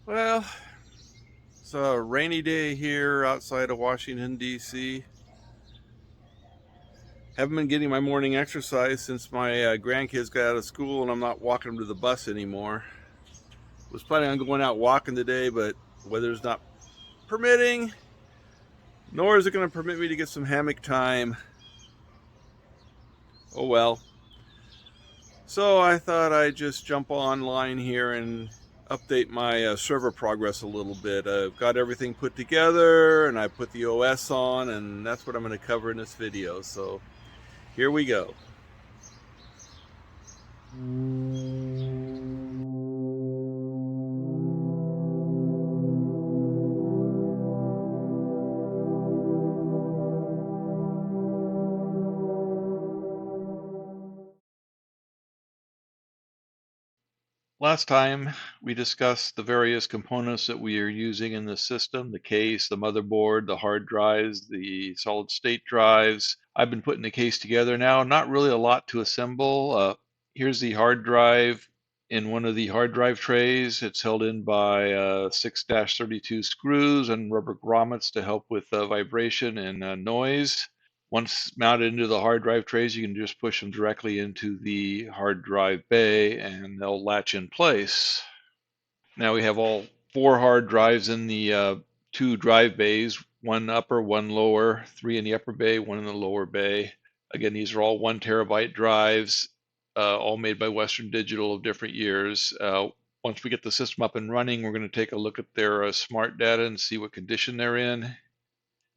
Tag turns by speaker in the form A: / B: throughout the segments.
A: Well, it's a rainy day here outside of Washington, D.C. Haven't been getting my morning exercise since my grandkids got out of school and I'm not walking them to the bus anymore. Was planning on going out walking today, but weather's not permitting, nor is it going to permit me to get some hammock time. Oh well. So I thought I'd just jump online here and update my server progress a little bit. I've got everything put together and I put the OS on, and that's what I'm going to cover in this video. So here we go. Last time we discussed the various components that we are using in the system, the case, the motherboard, the hard drives, the solid state drives. I've been putting the case together now, not really a lot to assemble. Here's the hard drive in one of the hard drive trays. It's held in by 6-32 screws and rubber grommets to help with vibration and noise. Once mounted into the hard drive trays, you can just push them directly into the hard drive bay and they'll latch in place. Now we have all 4 hard drives in the 2 drive bays, one upper, one lower, 3 in the upper bay, one in the lower bay. Again, these are all 1 terabyte drives, all made by Western Digital of different years. Once we get the system up and running, we're going to take a look at their S.M.A.R.T data and see what condition they're in.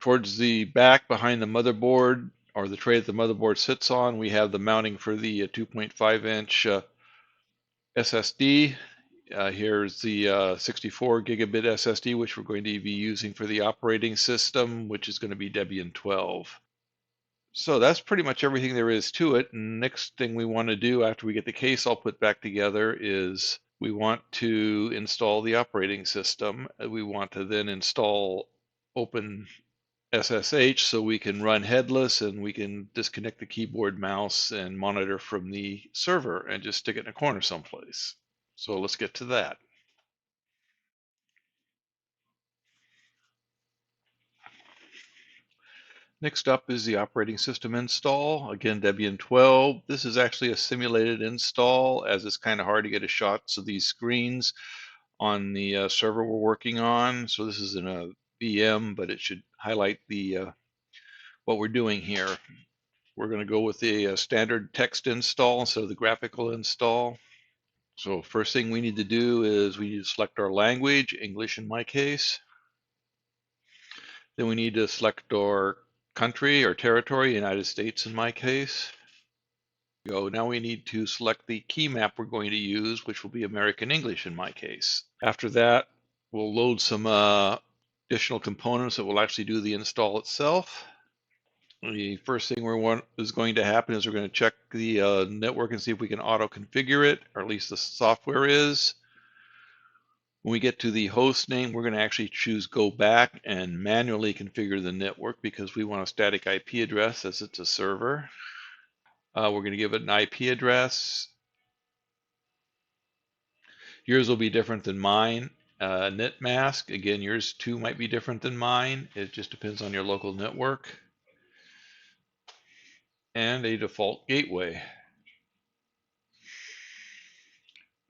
A: Towards the back behind the motherboard, or the tray that the motherboard sits on, we have the mounting for the 2.5 inch SSD. Here's the 64 gigabit SSD, which we're going to be using for the operating system, which is going to be Debian 12. So that's pretty much everything there is to it. And next thing we want to do after we get the case all put back together is we want to install the operating system. We want to then install Open SSH so we can run headless and we can disconnect the keyboard, mouse, and monitor from the server and just stick it in a corner someplace. So let's get to that. Next up is the operating system install. Again, Debian 12. This is actually a simulated install as it's kind of hard to get a shot of these screens on the server we're working on. So this is in a VM, but it should highlight the what we're doing here. We're going to go with the standard text install instead of the graphical install. So first thing we need to do is we need to select our language, English in my case. Then we need to select our country or territory, United States in my case. Now we need to select the key map we're going to use, which will be American English in my case. After that, we'll load some additional components that will actually do the install itself. The first thing is going to happen is we're going to check the network and see if we can auto configure it, or at least the software is. When we get to the host name, we're going to actually choose go back and manually configure the network because we want a static IP address as it's a server. We're going to give it an IP address. Yours will be different than mine. Net mask, again, yours too might be different than mine. It just depends on your local network. And a default gateway.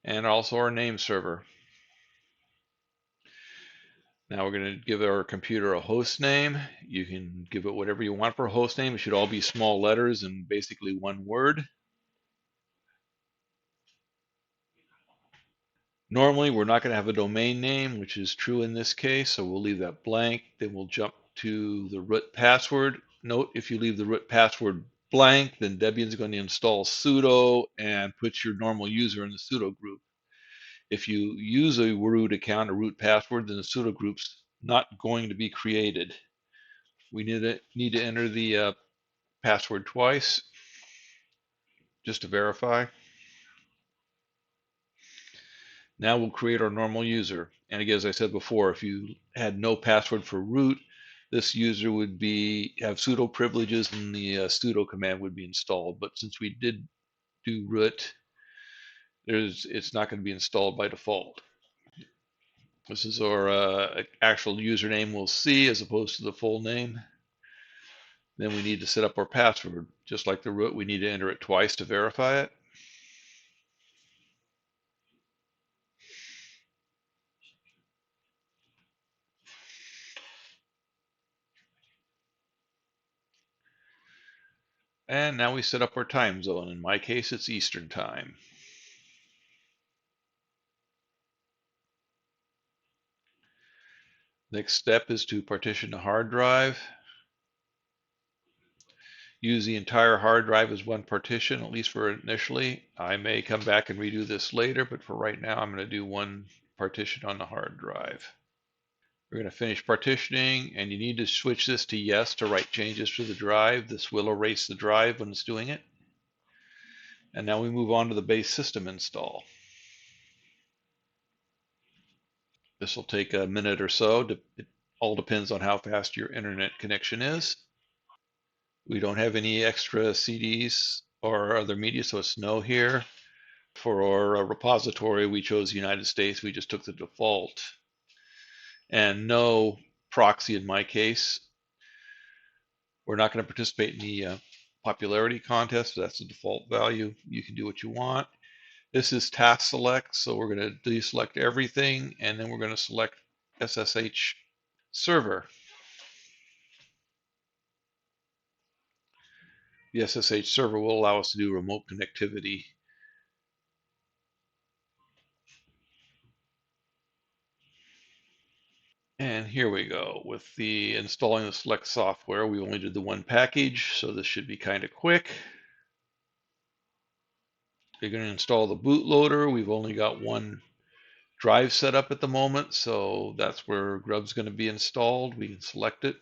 A: And also our name server. Now we're going to give our computer a host name. You can give it whatever you want for a host name. It should all be small letters and basically one word. Normally, we're not going to have a domain name, which is true in this case, so we'll leave that blank. Then we'll jump to the root password. Note, if you leave the root password blank, then Debian's going to install sudo and put your normal user in the sudo group. If you use a root account, a root password, then the sudo group's not going to be created. We need to enter the password twice just to verify. Now we'll create our normal user. And again, as I said before, if you had no password for root, this user would have sudo privileges and the sudo command would be installed. But since we did do root, it's not going to be installed by default. This is our actual username we'll see as opposed to the full name. Then we need to set up our password. Just like the root, we need to enter it twice to verify it. And now we set up our time zone. In my case, it's Eastern time. Next step is to partition the hard drive. Use the entire hard drive as one partition, at least for initially. I may come back and redo this later, but for right now, I'm going to do one partition on the hard drive. We're going to finish partitioning, and you need to switch this to yes to write changes to the drive. This will erase the drive when it's doing it. And now we move on to the base system install. This will take a minute or so. It all depends on how fast your internet connection is. We don't have any extra CDs or other media, so it's no here. For our repository, we chose the United States. We just took the default. And no proxy in my case. We're not going to participate in the popularity contest. That's the default value. You can do what you want. This is task select, so we're going to deselect everything, and then we're going to select SSH server. The SSH server will allow us to do remote connectivity. And here we go. With the installing the select software, we only did the one package, so this should be kind of quick. You're going to install the bootloader. We've only got one drive set up at the moment, so that's where Grub's going to be installed. We can select it.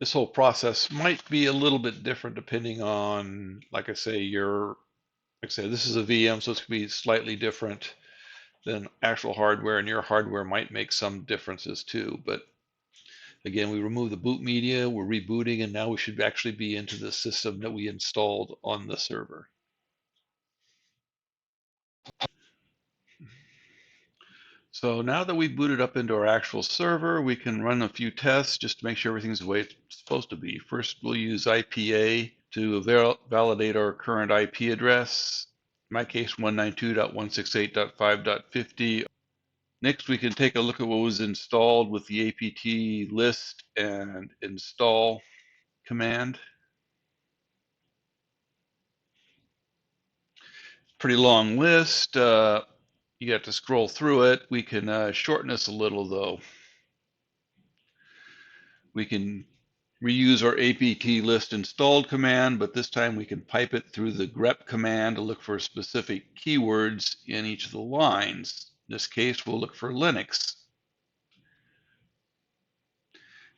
A: This whole process might be a little bit different depending on, like I say, this is a VM, so it's going to be slightly different than actual hardware, and your hardware might make some differences too. But again, we remove the boot media, we're rebooting, and now we should actually be into the system that we installed on the server. So now that we've booted up into our actual server, we can run a few tests just to make sure everything's the way it's supposed to be. First, we'll use IPA to validate our current IP address. In my case, 192.168.5.50. Next, we can take a look at what was installed with the apt list and install command. Pretty long list. You have to scroll through it. We can shorten this a little though. We can reuse our apt list installed command, but this time we can pipe it through the grep command to look for specific keywords in each of the lines. In this case, we'll look for Linux.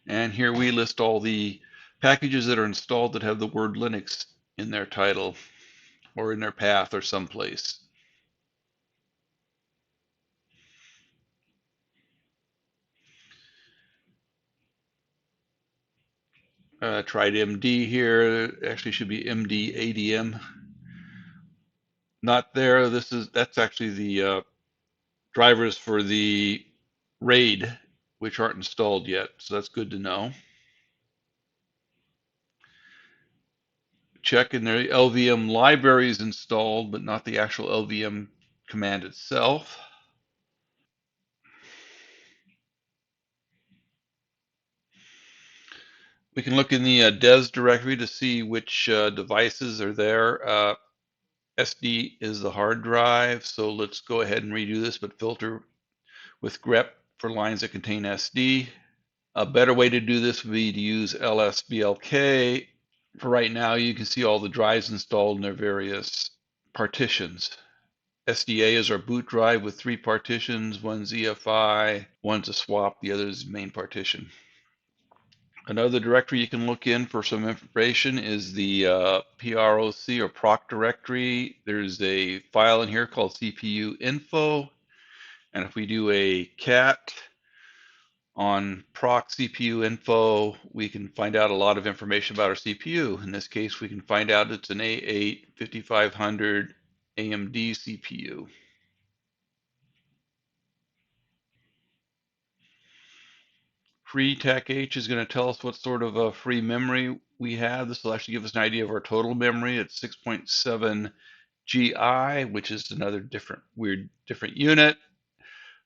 A: And here we list all the packages that are installed that have the word Linux in their title or in their path or someplace. Tried MD here. Actually should be MD ADM. Not there. That's actually the drivers for the RAID, which aren't installed yet. So that's good to know. Check in there. LVM library is installed, but not the actual LVM command itself. We can look in the des directory to see which devices are there. SD is the hard drive, so let's go ahead and redo this, but filter with grep for lines that contain SD. A better way to do this would be to use lsblk. For right now, you can see all the drives installed in their various partitions. SDA is our boot drive with 3 partitions. One's EFI, one's a swap, the other is main partition. Another directory you can look in for some information is the PROC or proc directory. There's a file in here called CPU info. And if we do a cat on proc CPU info, we can find out a lot of information about our CPU. In this case, we can find out it's an A8 5500 AMD CPU. free TAC H is going to tell us what sort of a free memory we have. This will actually give us an idea of our total memory. It's 6.7 GI, which is another different unit,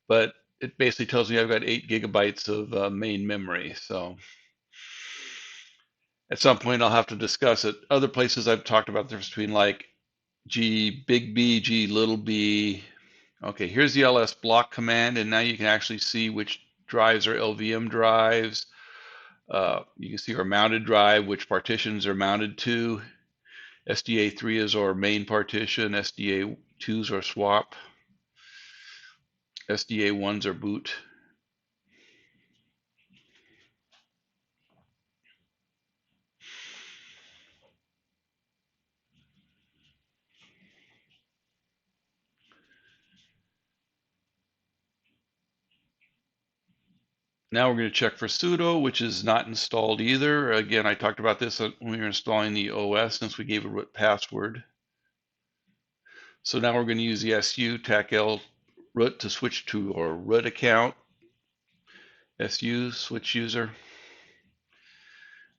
A: but it basically tells me I've got 8 gigabytes of main memory. So at some point I'll have to discuss it. Other places I've talked about the difference between like G big B, G little b. Okay, here's the ls block command, and now you can actually see which drives are LVM drives. You can see our mounted drive, which partitions are mounted to. SDA3 is our main partition, SDA2 is our swap, SDA1s are boot. Now we're going to check for sudo, which is not installed either. Again, I talked about this when we were installing the OS, since we gave a root password. So now we're going to use the su tacl root to switch to our root account. Su switch user.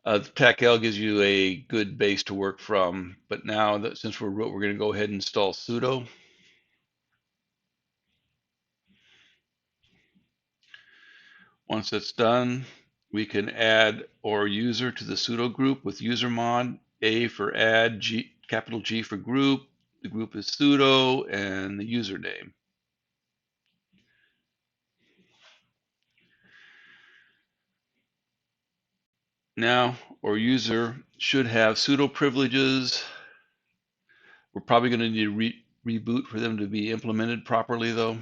A: tacl gives you a good base to work from, but now that since we're root, we're going to go ahead and install sudo. Once that's done, we can add our user to the sudo group with usermod, A for add, capital G for group. The group is sudo and the username. Now our user should have sudo privileges. We're probably going to need to reboot for them to be implemented properly though.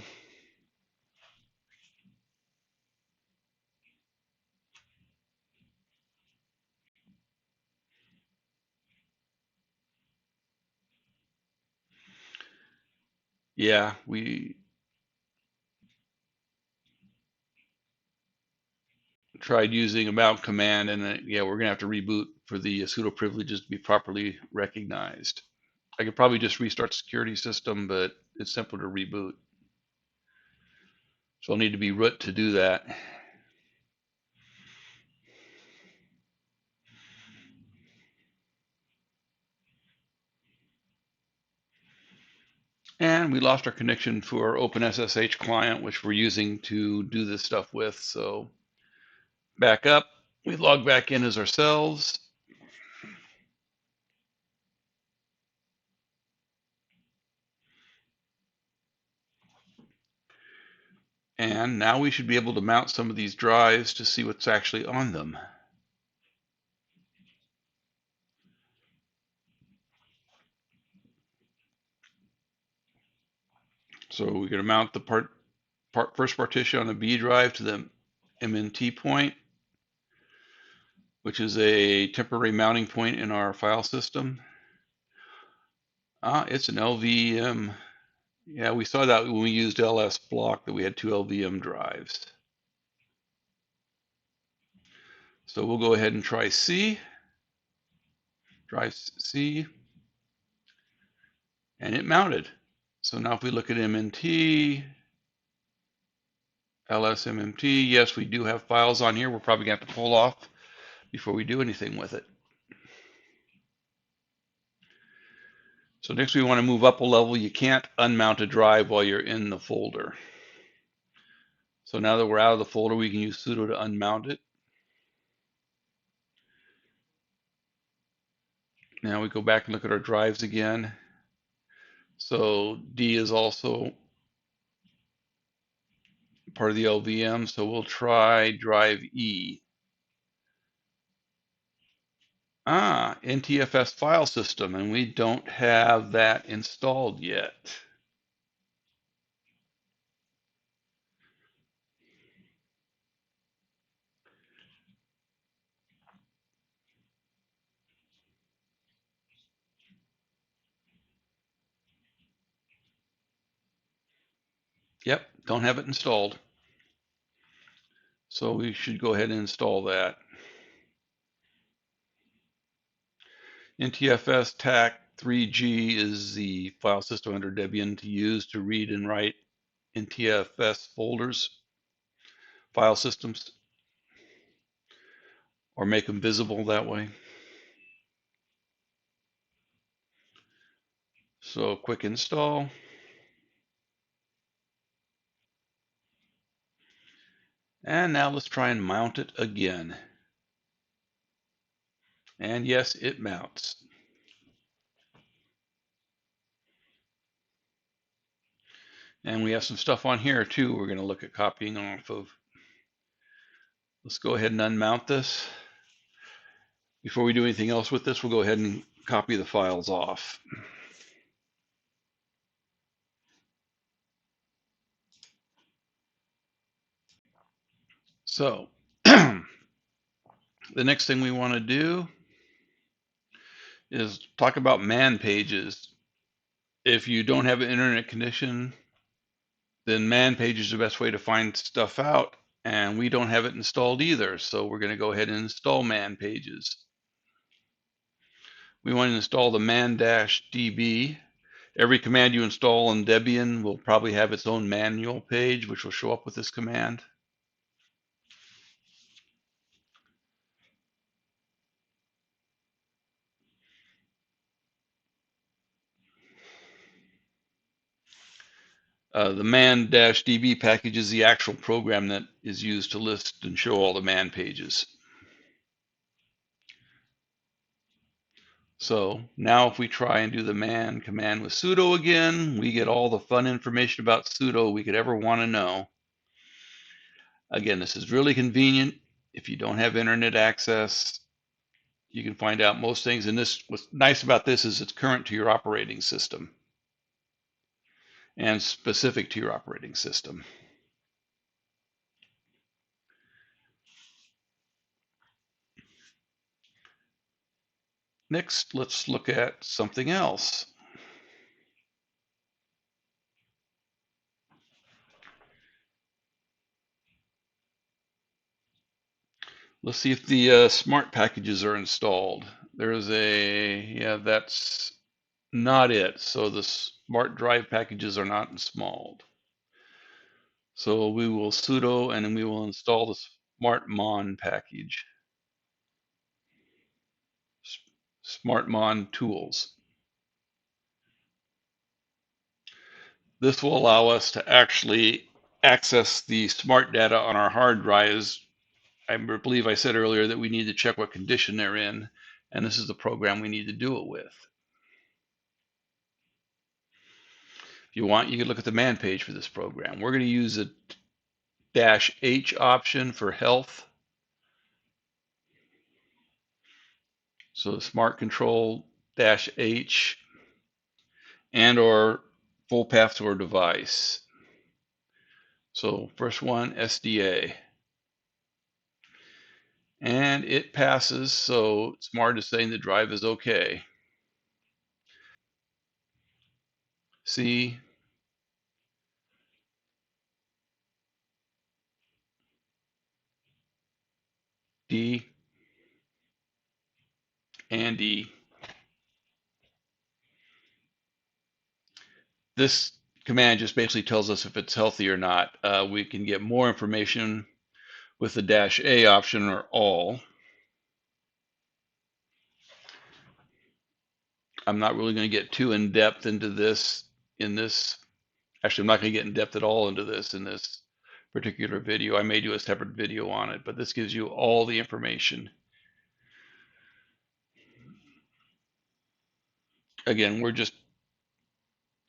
A: Yeah, we tried using a mount command, and yeah, we're gonna have to reboot for the sudo privileges to be properly recognized. I could probably just restart the security system, but it's simpler to reboot. So I'll need to be root to do that. And we lost our connection to our OpenSSH client, which we're using to do this stuff with. So back up, we log back in as ourselves. And now we should be able to mount some of these drives to see what's actually on them. So we're going to mount the first partition on the B drive to the MNT point, which is a temporary mounting point in our file system. It's an LVM. Yeah, we saw that when we used ls block that we had 2 LVM drives. So we'll go ahead and try C, drive C, and it mounted. So now if we look at MNT, LSMMT, yes, we do have files on here. We're probably going to have to pull off before we do anything with it. So next we want to move up a level. You can't unmount a drive while you're in the folder. So now that we're out of the folder, we can use sudo to unmount it. Now we go back and look at our drives again. So D is also part of the LVM, so we'll try drive E. NTFS file system, and we don't have that installed yet. Yep, don't have it installed. So we should go ahead and install that. NTFS TAC 3G is the file system under Debian to use to read and write NTFS folders, file systems. or make them visible that way. So quick install. And now let's try and mount it again. And yes, it mounts. And we have some stuff on here too we're going to look at copying off of. Let's go ahead and unmount this. Before we do anything else with this, we'll go ahead and copy the files off. So the next thing we want to do is talk about man pages. If you don't have an internet connection, then man pages are the best way to find stuff out. And we don't have it installed either. So we're going to go ahead and install man pages. We want to install the man-db. Every command you install in Debian will probably have its own manual page, which will show up with this command. The man-db package is the actual program that is used to list and show all the man pages. So now if we try and do the man command with sudo again, we get all the fun information about sudo we could ever want to know. Again, this is really convenient. If you don't have internet access, you can find out most things. And this, what's nice about this is it's current to your operating system and specific to your operating system. Next, let's look at something else. Let's see if the S.M.A.R.T packages are installed. There's yeah, that's not it. So the S.M.A.R.T drive packages are not installed. So we will sudo and then we will install the S.M.A.R.T mon package. S.M.A.R.T mon tools. This will allow us to actually access the S.M.A.R.T data on our hard drives. I believe I said earlier that we need to check what condition they're in, and this is the program we need to do it with. If you want, you can look at the man page for this program. We're going to use a -H option for health. So smart control -H and or full path to our device. So first one, SDA. And it passes, so S.M.A.R.T is saying the drive is okay. C, D, and E. This command just basically tells us if it's healthy or not. We can get more information with the -A option or all. I'm not really going to get too in depth into this in this. Actually, I'm not going to get in depth at all into this in this particular video. I may do a separate video on it, but this gives you all the information. Again,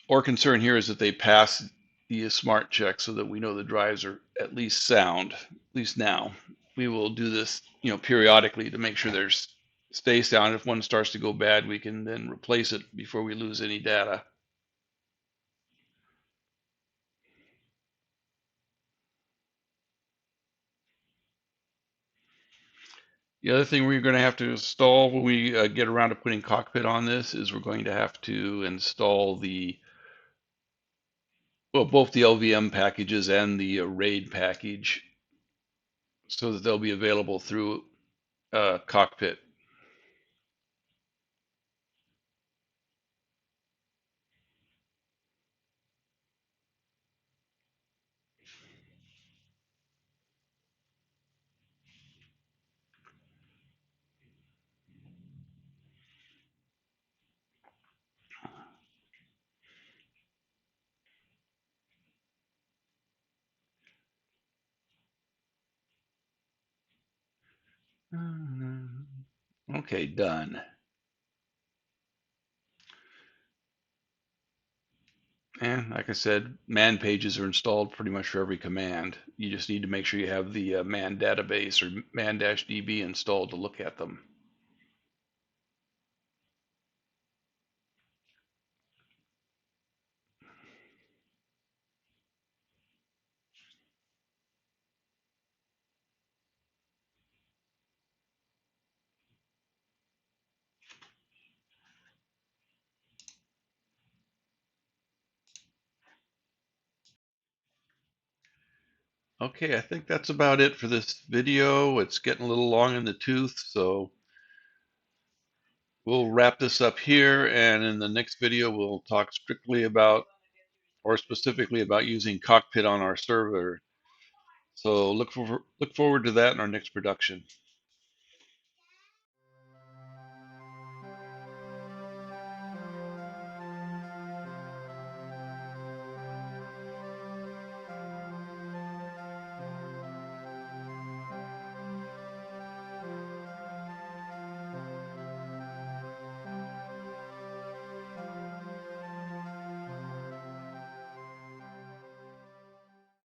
A: our concern here is that they pass the S.M.A.R.T check so that we know the drives are at least sound, at least now. We will do this, periodically to make sure there's stay sound. If one starts to go bad, we can then replace it before we lose any data. The other thing we're going to have to install when we get around to putting Cockpit on this is we're going to have to install both the LVM packages and the RAID package so that they'll be available through Cockpit. Okay, done. And like I said, man pages are installed pretty much for every command. You just need to make sure you have the man database or man-db installed to look at them. Okay, I think that's about it for this video. It's getting a little long in the tooth, so we'll wrap this up here, and in the next video we'll talk strictly about, or specifically about, using Cockpit on our server. So look forward to that in our next production.